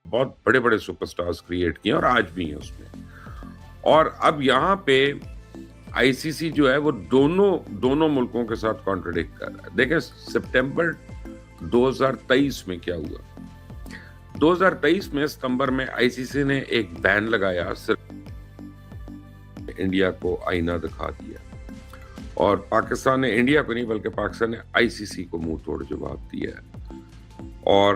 बहुत बड़े-बड़े superstars create किए हैं और आज भी हैं उसमें। और अब यहाँ पे आईसीसी जो है वो दोनों मुल्कों के साथ कॉन्ट्रडिक्ट कर रहा है। देखें सितंबर 2023 में क्या हुआ? 2023 में सितंबर में आईसीसी ने एक बैन लगाया, सिर्फ इंडिया को आईना दिखा दिया और पाकिस्तान ने इंडिया को नहीं बल्कि पाकिस्तान ने आईसीसी को मुंह तोड़ जवाब दिया है। और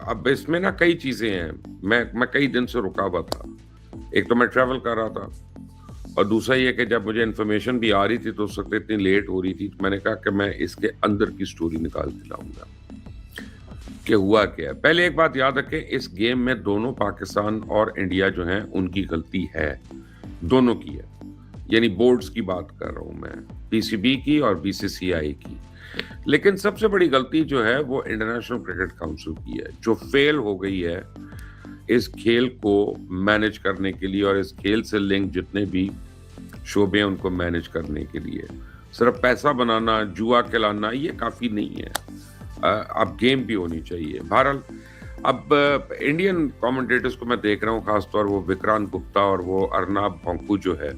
अब इसमें ना कई चीजें हैं। मैं कई दिन से रुका हुआ था। एक तो मैं ट्रैवल कर रहा था और दूसरा ये कि जब मुझे इन्फॉर्मेशन भी आ रही थी तो उस वक्त इतनी लेट हो रही थी, तो मैंने कहा कि मैं इसके अंदर की स्टोरी निकाल के लाऊंगा कि हुआ क्या है। पहले एक बात याद रखें, इस गेम में दोनों पाकिस्तान और इंडिया जो हैं उनकी गलती है, दोनों की है। यानी बोर्ड्स की बात कर रहा हूं मैं, पीसीबी की और बीसीसीआई की। लेकिन सबसे बड़ी गलती जो है वो इंटरनेशनल क्रिकेट काउंसिल की है, जो फेल हो गई है इस खेल को मैनेज करने के लिए और इस खेल से लिंक जितने भी शोबे हैं उनको मैनेज करने के लिए। सिर्फ पैसा बनाना, जुआ खिलाना ये काफी नहीं है, अब गेम भी होनी चाहिए। बहरहाल अब इंडियन कमेंटेटर्स को मैं देख रहा हूँ, खासतौर वो विक्रांत गुप्ता और वो अर्नाब भोंकू जो है,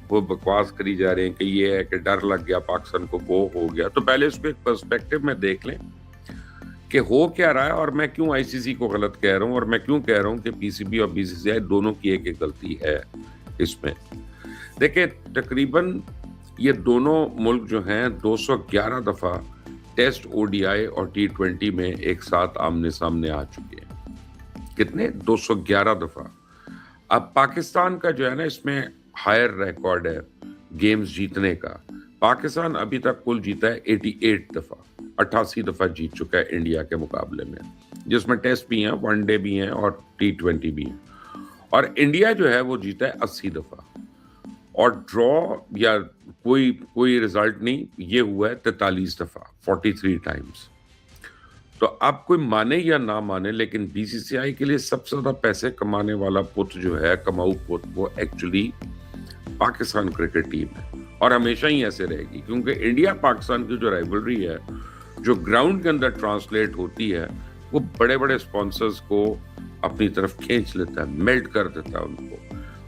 वो बकवास करी जा रहे हैं कि ये है कि डर लग गया पाकिस्तान को, वो हो गया। तो पहले इसको एक पर्सपेक्टिव में देख लें कि हो क्या रहा है और मैं क्यों आईसीसी को गलत कह रहा हूँ और मैं क्यों कह रहा हूँ कि पीसीबी और बीसीसीआई दोनों की एक एक गलती है इसमें। देखिए तकरीबन ये दोनों मुल्क जो हैं 211 दफा टेस्ट, ओडीआई और टी20 में एक साथ आमने सामने आ चुके हैं। कितने? 211 दफा। अब पाकिस्तान का जो है ना इसमें हायर रिकॉर्ड है गेम्स जीतने का। पाकिस्तान अभी तक कुल जीता है 88 दफा, 88 दफा जीत चुका है इंडिया के मुकाबले में, जिसमें टेस्ट भी हैं, वनडे भी हैं और टी20 भी हैं। और इंडिया जो है वो जीता है 80 दफा और ड्रॉ या कोई रिजल्ट नहीं, ये हुआ है 43 दफा, 43 टाइम्स। तो अब कोई माने या ना माने, लेकिन बीसीसीआई के लिए सबसे ज्यादा पैसे कमाने वाला पुत जो है, कमाऊ पुत, वो एक्चुअली पाकिस्तान क्रिकेट टीम है और हमेशा ही ऐसे रहेगी, क्योंकि इंडिया पाकिस्तान की जो राइवलरी है, जो ग्राउंड के अंदर ट्रांसलेट होती है, वो बड़े बड़े स्पॉन्सर्स को अपनी तरफ खींच लेता है, मेल्ट कर देता है उनको।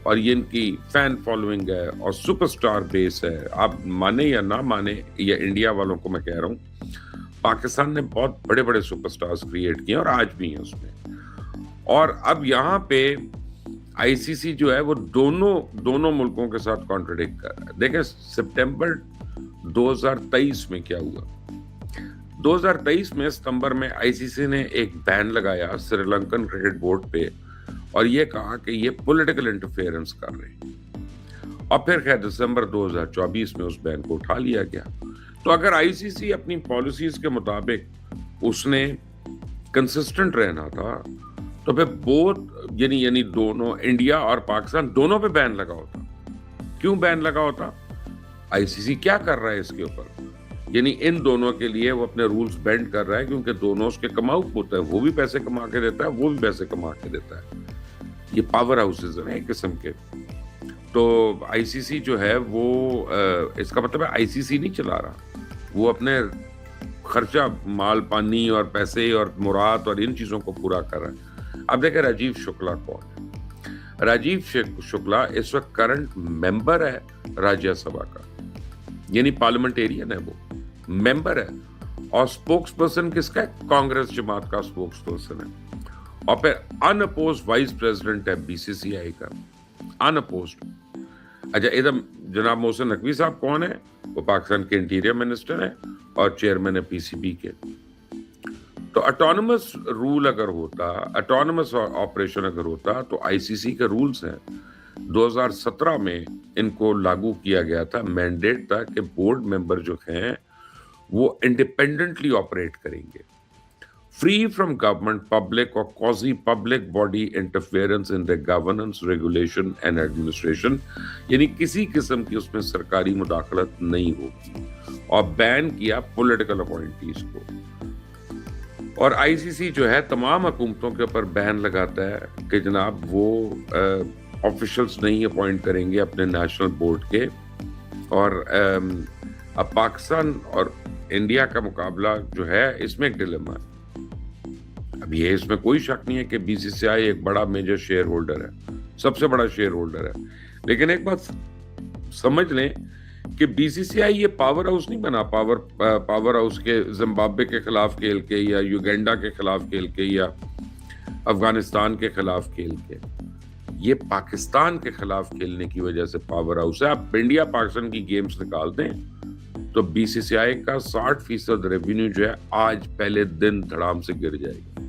और ये इनकी फैन फॉलोइंग है और सुपरस्टार बेस है। आप माने या ना माने, ये इंडिया वालों को मैं कह रहा हूँ, पाकिस्तान ने बहुत बड़े बड़े सुपरस्टार्स क्रिएट किए और आज भी हैं उसमें। और अब यहाँ पे आईसीसी जो है वो दोनों मुल्कों के साथ कॉन्ट्रडिक्ट कर रहा है। देखें सितंबर 2023 में क्या हुआ? 2023 में सितंबर में आईसीसी ने एक बैन लगाया श्रीलंकन क्रिकेट बोर्ड पे और ये कहा कि ये पॉलिटिकल इंटरफेरेंस कर रहे हैं। और फिर खैर दिसंबर 2024 में उस बैन को उठा लिया गया। तो अगर आईसीसी अपनी पॉलिसीज के मुताबिक उसने कंसिस्टेंट रहना था तो फिर बोथ यानी दोनों, इंडिया और पाकिस्तान, दोनों पे बैन लगा होता। क्यों बैन लगा होता? आईसीसी क्या कर रहा है इसके ऊपर? यानी इन दोनों के लिए वो अपने रूल्स बेंड कर रहा है, क्योंकि दोनों उसके कमाऊ पुत है, वो भी पैसे कमा के देता है, वो भी पैसे कमा के देता है। ये पावर हाउसेज हैं एक किस्म के। तो आईसीसी जो है वो इसका मतलब है आईसीसी नहीं चला रहा, वो अपने खर्चा, माल पानी और पैसे और मुराद और इन चीजों को पूरा कर रहा है। अब देखें राजीव शुक्ला कौन है? राजीव शुक्ला इस वक्त करंट मेंबर है राज्यसभा का, यानी पार्लियामेंटेरियन है, वो मेंबर है। और स्पोक्स पर्सन किसका है? कांग्रेस जमात का स्पोक्स पर्सन है। और फिर अनअपोज्ड वाइस प्रेसिडेंट है बीसीसीआई का, अनअपोज्ड। अच्छा, इधर जनाब मोहसिन नकवी साहब कौन है? वो पाकिस्तान के इंटीरियर मिनिस्टर है और चेयरमैन है पीसीबी के। तो ऑटोनमस रूल अगर होता, ऑटोनमस ऑपरेशन अगर होता, तो आईसीसी के रूल्स हैं 2017 में इनको लागू किया गया था। मैंडेट था कि बोर्ड मेंबर जो हैं वो इंडिपेंडेंटली ऑपरेट करेंगे, फ्री फ्रॉम गवर्नमेंट, पब्लिक और quasi public body interference in the governance, regulation and administration. यानी किसी किस्म की उसमें सरकारी मुदाखलत नहीं होगी। और बैन किया पॉलिटिकल अपॉइंटीज को। और आईसीसी जो है तमाम हुकूमतों के ऊपर बैन लगाता है कि जनाब वो ऑफिशियल्स नहीं अपॉइंट करेंगे अपने नेशनल बोर्ड के। और अब पाकिस्तान और इंडिया का मुकाबला जो है, इसमें एक डिलेमा है। अब ये इसमें कोई शक नहीं है कि बीसीसीआई एक बड़ा मेजर शेयर होल्डर है, सबसे बड़ा शेयर होल्डर है। लेकिन एक बात समझ लें कि बीसीसीआई ये पावर हाउस नहीं बना, पावर हाउस के जिम्बाब्वे के खिलाफ खेल के या युगांडा के खिलाफ खेल के या अफगानिस्तान के खिलाफ खेल के, ये पाकिस्तान के खिलाफ खेलने की वजह से पावर हाउस है। आप इंडिया पाकिस्तान की गेम्स निकाल दें तो बीसीसीआई का 60% रेवेन्यू जो है आज पहले दिन धड़ाम से गिर जाएगा।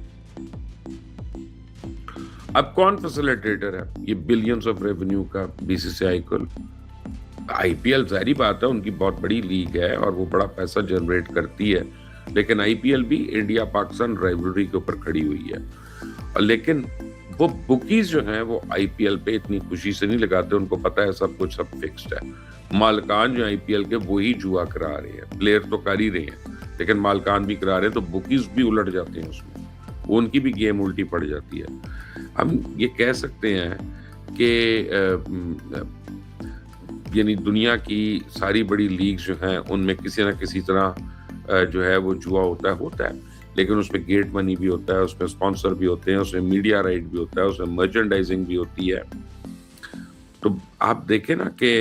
अब कौन फैसिलिटेटर है ये बिलियंस ऑफ रेवेन्यू का बीसीसीआई को? आईपीएल जाहिर बात है उनकी बहुत बड़ी लीग है और वो बड़ा पैसा जनरेट करती है, लेकिन आईपीएल भी इंडिया पाकिस्तान राइवलरी के ऊपर खड़ी हुई है। और लेकिन वो बुकीज जो हैं वो आईपीएल पे इतनी खुशी से नहीं लगाते, उनको पता है सब कुछ सब फिक्स्ड है। मालकान जो आईपीएल के वो ही जुआ करा रहे हैं, प्लेयर तो कर ही रहे हैं लेकिन मालकान भी करा रहे हैं, तो बुकीज भी उलट जाते हैं उसमें, उनकी भी गेम उल्टी पड़ जाती है। हम ये कह सकते हैं कि यानी दुनिया की सारी बड़ी लीग जो हैं उनमें किसी ना किसी तरह जो है वो जुआ होता है, लेकिन उसमें गेट मनी भी होता है, उसमें स्पॉन्सर भी होते हैं, उसमें मीडिया राइट भी होता है, उसमें मर्चेंडाइजिंग भी होती है। तो आप देखें ना कि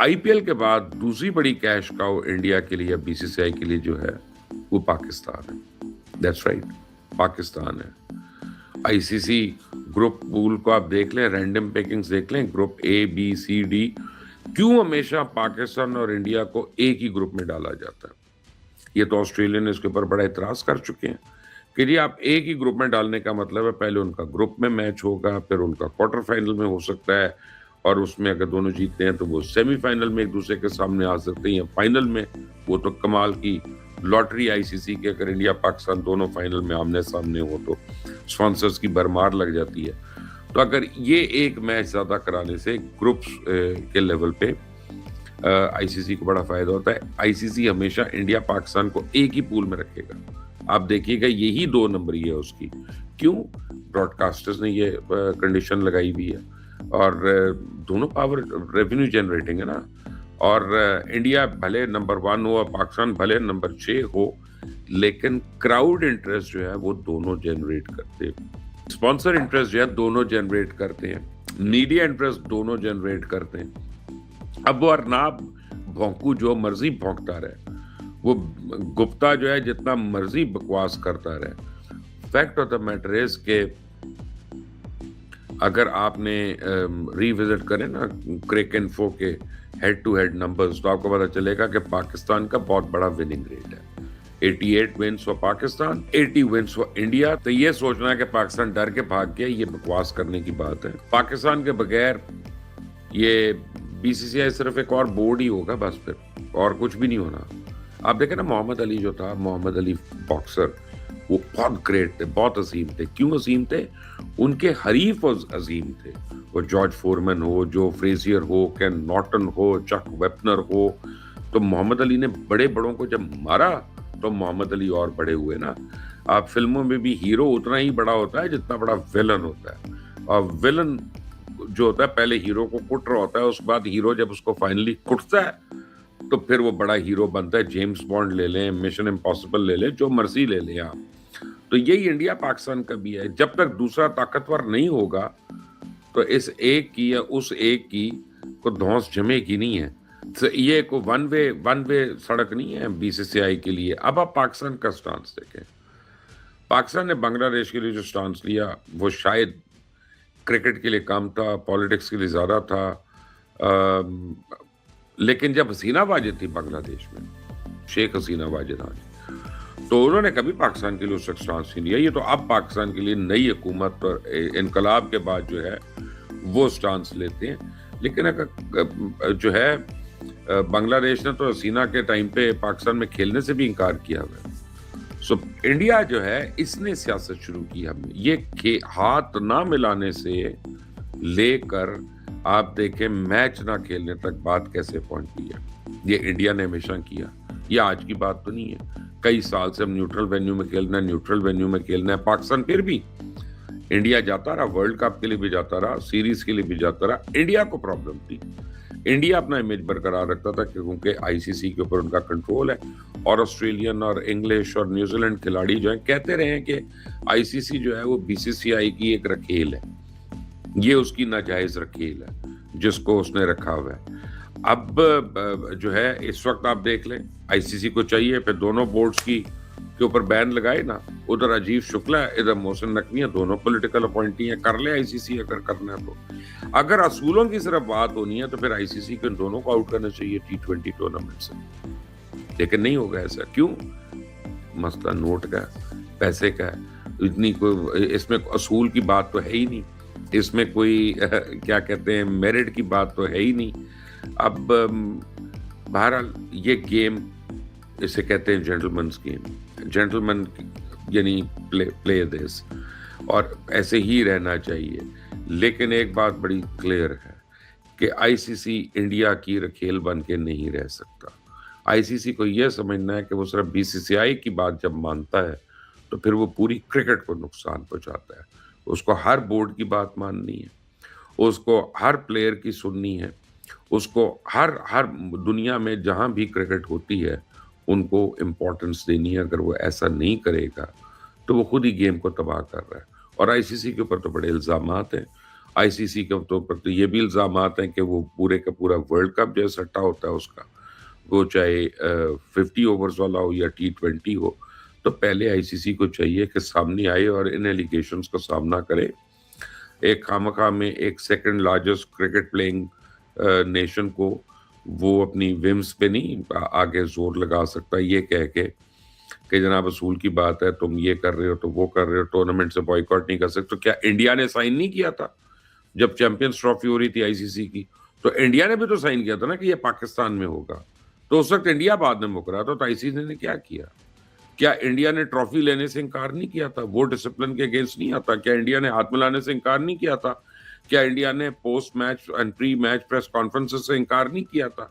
आईपीएल के बाद दूसरी बड़ी कैश काउ इंडिया के लिए, बीसीसीआई के लिए जो है वो पाकिस्तान है। दैट्स राइट, पाकिस्तान है। आईसीसी ग्रुप पूल को आप देख लें, रैंडम पिकिंग्स देख लें, group A B C D, क्यों हमेशा पाकिस्तान और इंडिया को एक ही ग्रुप में डाला जाता है? ये तो ऑस्ट्रेलिया इसके ऊपर बड़ा इतराज कर चुके हैं कि जी आप एक ही ग्रुप में डालने का मतलब है पहले उनका ग्रुप में मैच होगा, फिर उनका क्वार्टर फाइनल में हो सकता है, और उसमें अगर दोनों जीतते हैं तो वो सेमीफाइनल में एक दूसरे के सामने आ सकते हैं, फाइनल में वो तो कमाल की लॉटरी आईसीसी के, अगर इंडिया पाकिस्तान दोनों फाइनल में आमने सामने हो तो स्पॉन्सर्स की भरमार लग जाती है। तो अगर ये एक मैच ज्यादा कराने से ग्रुप्स के लेवल पे आईसीसी को बड़ा फायदा होता है। आईसीसी हमेशा इंडिया पाकिस्तान को एक ही पूल में रखेगा। आप देखिएगा यही 2 नंबरी है उसकी। क्यों? ब्रॉडकास्टर्स ने ये कंडीशन लगाई हुई है, और दोनों पावर रेवेन्यू जनरेटिंग है ना। और इंडिया भले नंबर 1 हो और पाकिस्तान भले नंबर 6 हो, लेकिन क्राउड इंटरेस्ट जो है वो दोनों जनरेट करते हैं, स्पॉन्सर इंटरेस्ट जो है दोनों जनरेट करते हैं, मीडिया इंटरेस्ट दोनों जनरेट करते हैं। अब वो अरनाब भौंकू जो मर्जी भौंकता रहे, वो गुप्ता जो है जितना मर्जी बकवास करता रहे, fact of the matter is के अगर आपने रिविजिट करें ना क्रिक इन्फो के हेड टू हेड नंबर्स, तो आपको पता चलेगा कि पाकिस्तान का बहुत बड़ा विनिंग रेट है। 88 wins for Pakistan, 80 wins for India. तो ये सोचना है कि पाकिस्तान डर के भाग गया, ये बकवास करने की बात है। पाकिस्तान के बगैर ये बीसीसीआई सिर्फ एक और बोर्ड ही होगा बस, फिर और कुछ भी नहीं होना। आप देखें ना मोहम्मद अली जो था, मोहम्मद अली बॉक्सर, वो बहुत ग्रेट थे, बहुत अजीम थे। क्यों अजीम थे? उनके हरीफ अजीम थे। वो जॉर्ज फोरमैन हो, जो फ्रेजियर हो, केन नॉर्टन हो, चक वेपनर हो, तो मोहम्मद अली ने बड़े बड़ों को जब मारा तो मोहम्मद अली और बड़े हुए ना। आप फिल्मों में भी हीरो उतना ही बड़ा होता है जितना बड़ा विलन होता है, और विलन जो होता है पहले हीरो को कुट रहा होता है, उसके बाद हीरो जब उसको फाइनली कुटता है तो फिर वो बड़ा हीरो बनता है। जेम्स बॉन्ड ले लें, मिशन इम्पॉसिबल ले लें, जो मर्जी ले लें आप। तो यही इंडिया पाकिस्तान का भी है। जब तक दूसरा ताकतवर नहीं होगा तो इस एक की या उस एक की को धौंस जमेगी नहीं है। तो ये को वन वे सड़क नहीं है बीसीसीआई के लिए। अब आप पाकिस्तान का स्टांस देखें। पाकिस्तान ने बांग्लादेश के लिए जो स्टांस लिया वो शायद क्रिकेट के लिए कम था, पॉलिटिक्स के लिए ज्यादा था। लेकिन जब हसीना वाजिद थी बांग्लादेश में, शेख हसीना वाजिद, तो उन्होंने कभी पाकिस्तान के लिए उस स्टांस नहीं लिया। ये तो अब पाकिस्तान के लिए नई हुकूमत और इनकलाब के बाद जो है वो स्टांस लेते हैं। लेकिन अगर जो है बांग्लादेश ने तो हसीना के टाइम पे पाकिस्तान में खेलने से भी इनकार किया हुआ। सो इंडिया जो है इसने सियासत शुरू की। हमने ये हाथ ना मिलाने से लेकर आप देखें मैच ना खेलने तक बात कैसे पहुंची है, ये इंडिया ने हमेशा किया। ये आज की बात तो नहीं है। कई साल से हम न्यूट्रल वेन्यू में खेलना है, पाकिस्तान फिर भी इंडिया जाता रहा, वर्ल्ड कप के लिए भी जाता रहा, सीरीज के लिए भी जाता रहा। इंडिया को प्रॉब्लम थी। इंडिया अपना इमेज बरकरार रखता था क्योंकि आईसीसी के ऊपर उनका कंट्रोल है, और ऑस्ट्रेलियन और इंग्लिश और न्यूजीलैंड खिलाड़ी जो हैं कहते रहे हैं कि आईसीसी जो है वो बीसीसीआई की एक रखेल है, ये उसकी नाजायज रखेल है जिसको उसने रखा हुआ है। अब जो है इस वक्त आप देख लें, आईसीसी को चाहिए फिर दोनों बोर्ड्स की के ऊपर बैन लगाए ना, उधर राजीव शुक्ला है, इधर मोहसिन नकवी है, दोनों पॉलिटिकल अपॉइंटी हैं, कर ले आईसीसी अगर करना है तो। अगर असूलों की सिर्फ बात होनी है तो फिर आईसीसी को इन दोनों को आउट करना चाहिए T20 टूर्नामेंट से, लेकिन नहीं होगा ऐसा। क्यों? मसला नोट का, पैसे का है, इतनी कोई इसमें असूल की बात तो है ही नहीं, इसमें कोई क्या कहते हैं मेरिट की बात तो है ही नहीं। अब बहरहाल ये गेम, इसे कहते हैं जेंटलमैन्स गेम, जेंटलमैन यानी प्ले दिस, और ऐसे ही रहना चाहिए। लेकिन एक बात बड़ी क्लियर है कि आईसीसी इंडिया की रखेल बन के नहीं रह सकता। आईसीसी को यह समझना है कि वो सिर्फ बीसीसीआई की बात जब मानता है तो फिर वो पूरी क्रिकेट को नुकसान पहुंचाता है। उसको हर बोर्ड की बात माननी है, उसको हर प्लेयर की सुननी है, उसको हर दुनिया में जहां भी क्रिकेट होती है उनको इम्पोर्टेंस देनी है। अगर वो ऐसा नहीं करेगा तो वो खुद ही गेम को तबाह कर रहा है। और आईसीसी के ऊपर तो बड़े इल्ज़ामात हैं। आईसीसी के ऊपर तो ये भी इल्ज़ामात हैं कि वो पूरे का पूरा वर्ल्ड कप जो सट्टा होता है उसका, वो चाहे 50 ओवर्स वाला हो या T20 हो, तो पहले आईसीसी को चाहिए कि सामने आए और इन एलिगेशंस का सामना करे। एक खामखा में एक second largest cricket playing nation को वो अपनी विम्स पे नहीं आगे जोर लगा सकता, ये कह के कि जनाब असूल की बात है, तुम ये कर रहे हो तो वो कर रहे हो, टूर्नामेंट से बॉयकॉट नहीं कर सकते। तो क्या इंडिया ने साइन नहीं किया था जब चैंपियंस ट्रॉफी हो रही थी आईसीसी की? तो इंडिया ने भी तो साइन किया था ना कि ये पाकिस्तान में होगा। तो उस वक्त इंडिया बाद में मुकरा था, तो आईसीसी ने क्या किया? क्या इंडिया ने ट्रॉफी लेने से इनकार नहीं किया था? वो डिसिप्लिन के अगेंस्ट नहीं आता? क्या इंडिया ने हाथ मिलाने से इनकार नहीं किया था? क्या इंडिया ने post match and pre match press conferences से इनकार नहीं किया था?